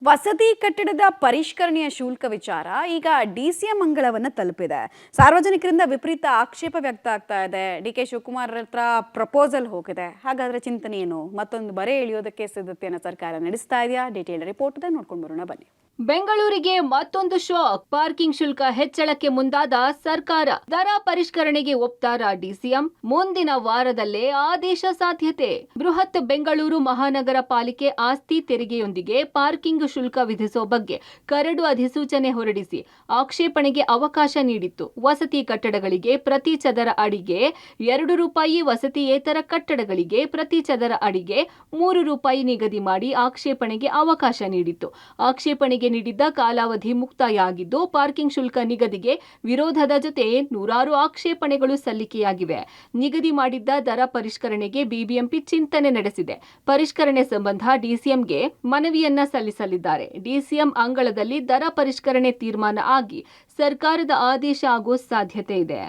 ವಸತಿ ಕಟ್ಟಡದ ಪರಿಷ್ಕರಣೆಯ ಶುಲ್ಕ ವಿಚಾರ ಈಗ ಡಿಸಿಎಂ ಅಂಗಳವನ್ನು ತಲುಪಿದೆ. ಸಾರ್ವಜನಿಕರಿಂದ ವಿಪರೀತ ಆಕ್ಷೇಪ ವ್ಯಕ್ತ ಆಗ್ತಾ ಇದೆ. ಡಿ.ಕೆ. ಶಿವಕುಮಾರ್ ಹತ್ರ ಪ್ರಪೋಸಲ್ ಹೋಗಿದೆ. ಹಾಗಾದ್ರೆ ಚಿಂತನೆ ಏನು? ಮತ್ತೊಂದು ಬರೆ ಎಳೆಯೋದಕ್ಕೆ ಸಿದ್ಧತೆಯನ್ನು ಸರ್ಕಾರ ನಡೆಸ್ತಾ ಇದೆಯಾ? ಡೀಟೇಲ್ ರಿಪೋರ್ಟ್ ಇದೆ, ನೋಡ್ಕೊಂಡು ಬರೋಣ ಬನ್ನಿ. ಬೆಂಗಳೂರಿಗೆ ಮತ್ತೊಂದು ಶಾಕ್. ಪಾರ್ಕಿಂಗ್ ಶುಲ್ಕ ಹೆಚ್ಚಳಕ್ಕೆ ಮುಂದಾದ ಸರ್ಕಾರ. ದರ ಪರಿಷ್ಕರಣೆಗೆ ಒಪ್ತಾರ ಡಿಸಿಎಂ? ಮುಂದಿನ ವಾರದಲ್ಲೇ ಆದೇಶ ಸಾಧ್ಯತೆ. ಬೃಹತ್ ಬೆಂಗಳೂರು ಮಹಾನಗರ ಪಾಲಿಕೆ ಆಸ್ತಿ ತೆರಿಗೆಯೊಂದಿಗೆ ಪಾರ್ಕಿಂಗ್ ಶುಲ್ಕ ವಿಧಿಸೋ ಬಗ್ಗೆ ಕರಡು ಅಧಿಸೂಚನೆ ಹೊರಡಿಸಿ ಆಕ್ಷೇಪಣೆಗೆ ಅವಕಾಶ ನೀಡಿತ್ತು. ವಸತಿ ಕಟ್ಟಡಗಳಿಗೆ ಪ್ರತಿ ಚದರ ಅಡಿಗೆ ₹2, ವಸತಿಯೇತರ ಕಟ್ಟಡಗಳಿಗೆ ಪ್ರತಿ ಚದರ ಅಡಿಗೆ ₹3 ನಿಗದಿ ಮಾಡಿ ಆಕ್ಷೇಪಣೆಗೆ ಅವಕಾಶ ನೀಡಿತ್ತು. ಆಕ್ಷೇಪಣೆಗೆ ನೀಡಿದ್ದ ಕಾಲಾವಧಿ ಮುಕ್ತಾಯ ಆಗಿದ್ದು, ಪಾರ್ಕಿಂಗ್ ಶುಲ್ಕ ನಿಗದಿಗೆ ವಿರೋಧದ ಜೊತೆ ನೂರಾರು ಆಕ್ಷೇಪಣೆಗಳು ಸಲ್ಲಿಕೆಯಾಗಿವೆ. ನಿಗದಿ ಮಾಡಿದ್ದ ದರ ಪರಿಷ್ಕರಣೆಗೆ ಬಿಬಿಎಂಪಿ ಚಿಂತನೆ ನಡೆಸಿದೆ. ಪರಿಷ್ಕರಣೆ ಸಂಬಂಧ ಡಿಸಿಎಂಗೆ ಮನವಿಯನ್ನ ಸಲ್ಲಿಸಲಿದ್ದಾರೆ. ಡಿಸಿಎಂ ಅಂಗಳದಲ್ಲಿ ದರ ಪರಿಷ್ಕರಣೆ ತೀರ್ಮಾನ ಆಗಿ ಸರ್ಕಾರದ ಆದೇಶ ಆಗೋ ಸಾಧ್ಯತೆ ಇದೆ.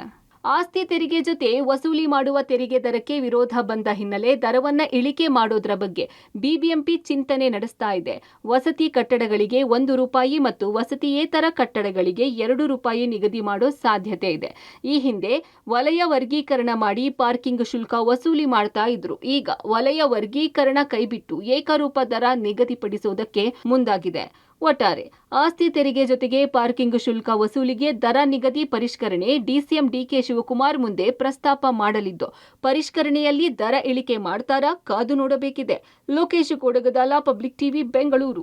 ಆಸ್ತಿ ತೆರಿಗೆ ಜೊತೆ ವಸೂಲಿ ಮಾಡುವ ತೆರಿಗೆ ದರಕ್ಕೆ ವಿರೋಧ ಬಂದ ಹಿನ್ನೆಲೆ ದರವನ್ನ ಇಳಿಕೆ ಮಾಡೋದ್ರ ಬಗ್ಗೆ ಬಿಬಿಎಂಪಿ ಚಿಂತನೆ ನಡೆಸ್ತಾ ಇದೆ. ವಸತಿ ಕಟ್ಟಡಗಳಿಗೆ ₹1 ಮತ್ತು ವಸತಿಯೇತರ ಕಟ್ಟಡಗಳಿಗೆ ₹2 ನಿಗದಿ ಮಾಡೋ ಸಾಧ್ಯತೆ ಇದೆ. ಈ ಹಿಂದೆ ವಲಯ ವರ್ಗೀಕರಣ ಮಾಡಿ ಪಾರ್ಕಿಂಗ್ ಶುಲ್ಕ ವಸೂಲಿ ಮಾಡ್ತಾ ಇದ್ರು. ಈಗ ವಲಯ ವರ್ಗೀಕರಣ ಕೈಬಿಟ್ಟು ಏಕರೂಪ ದರ ನಿಗದಿಪಡಿಸೋದಕ್ಕೆ ಮುಂದಾಗಿದೆ. ಒಟ್ಟಾರೆ ಆಸ್ತಿ ತೆರಿಗೆ ಜೊತೆಗೆ ಪಾರ್ಕಿಂಗ್ ಶುಲ್ಕ ವಸೂಲಿಗೆ ದರ ನಿಗದಿ ಪರಿಷ್ಕರಣೆ ಡಿಸಿಎಂ ಡಿ.ಕೆ. ಶಿವಕುಮಾರ್ ಮುಂದೆ ಪ್ರಸ್ತಾಪ ಮಾಡಲಿದ್ದು, ಪರಿಷ್ಕರಣೆಯಲ್ಲಿ ದರ ಇಳಿಕೆ ಮಾಡ್ತಾರಾ? ಕಾದು ನೋಡಬೇಕಿದೆ. Lokesh Kodagadala, public TV, Bengaluru.